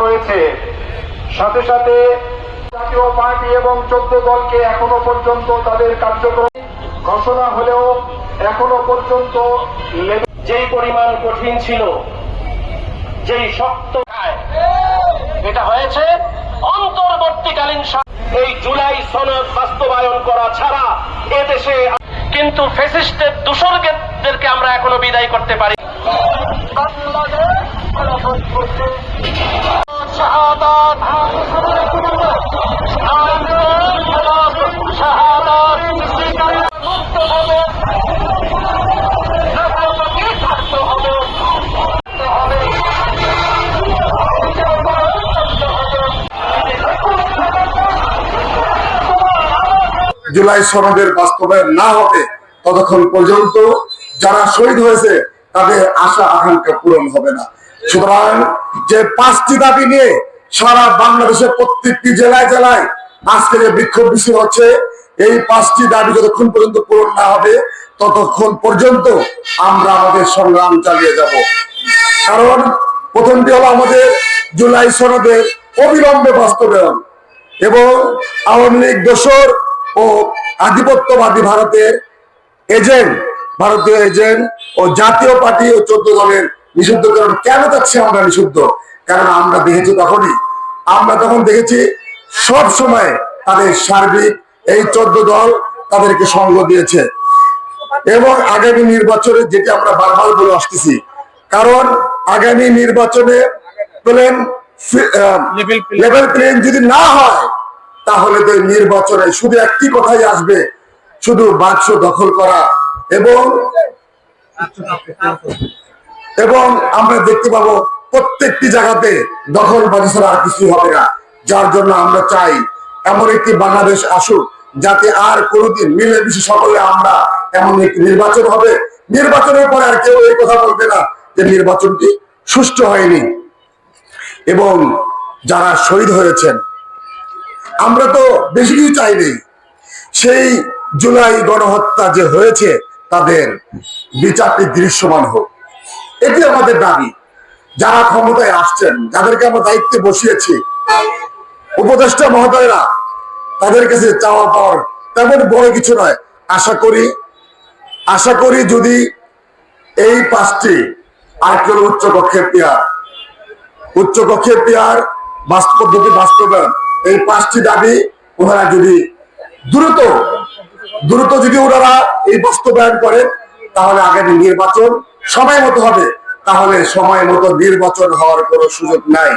রয়েছে। সাথে সাথে জাতীয় পার্টি এবং 14 দলকে এখনো পর্যন্ত তাদের কার্যক্রম ঘোষণা হলেও এখনো পর্যন্ত যেই পরিমাণ কঠিন ছিল, যেই শক্ত, এটা হয়েছে অন্তর্বর্তীকালীন এই জুলাই সনদ বাস্তবায়ন করা ছাড়া এদেশে। কিন্তু ফ্যাসিস্টের দূষরদেরকে আমরা এখনো বিদায় করতে পারি। জুলাই সনদের বাস্তবায়ন না হবে ততক্ষণ পর্যন্ত যারা শহীদ হয়েছে তাদের আশা আকাঙ্ক্ষা পূরণ হবে না। সুতরাং যে 5টি দাবি নিয়ে সারা বাংলাদেশের প্রত্যেকটি জেলায় জেলায় আজকে যে বিক্ষোভ মিছিল হচ্ছে, এই 5টি দাবি যতক্ষণ পর্যন্ত পূরণ না হবে ততক্ষণ পর্যন্ত আমরা আমাদের সংগ্রাম চালিয়ে যাব। কারণ প্রথমটি হলো আমাদের জুলাই সনদের অবিলম্বে বাস্তবায়ন এবং আওয়ামী লীগ দোসর ও আধিপত্যবাদী ভারতীয় এজেন্ট ও জাতীয় পার্টি ও 14 দলের নিষিদ্ধকরণ। কেন যাচ্ছে আমরা নিষিদ্ধ? কারণ আমরা দেখেছি তখন দেখেছি সব সময় তাদের সার্বিক এই 14 দল তাদেরকে সঙ্গ দিয়েছে এবং আগামী নির্বাচনে যেটা আমরা বারবার বলে আসতেছি, কারণ আগামী নির্বাচনে লেভেল প্লেইং যদি না হয় তাহলে তো নির্বাচনে শুধু একটি কথাই আসবে, শুধু বাক্স দখল করা এবং আমরা দেখতে পাবো প্রত্যেকটি জায়গাতে দখলবাজি ছাড়া আর কিছু হবে না। যার জন্য আমরা চাই এমন একটি বাংলাদেশ আসুক যাতে আর কোনোদিন মিলেমিশে সকলে আমরা এমন একটি নির্বাচন হবে, নির্বাচনের পরে আর কেউ এই কথা বলবে না যে নির্বাচনটি সুষ্ঠু হয়নি। এবং যারা শহীদ হয়েছেন, আমরা তো বেশি কিছু চাইনি, সেই জুলাই গণহত্যা যে হয়েছে তাদের বিচারটি দৃশ্যমান হোক, এটি আমাদের দাবি। যারা ক্ষমতায় আসছেন, যাদেরকে আমরা দায়িত্বে বসিয়েছি, উপদেষ্টা মহোদয়রা, তাদের কাছে চাওয়া পাওয়ার তেমন বড় কিছু নয়। আশা করি যদি এই 5টি আরেকটি হল উচ্চ কক্ষের পেয়ার পদ্ধতি বাস্তবায়ন, এই 5টি দাবি ওনারা যদি দ্রুত যদি ওনারা এই বাস্তবায়ন করেন তাহলে আগামী নির্বাচন সময় মতো হবে। তাহলে সময় মতো নির্বাচন হওয়ার কোনো সুযোগ নাই।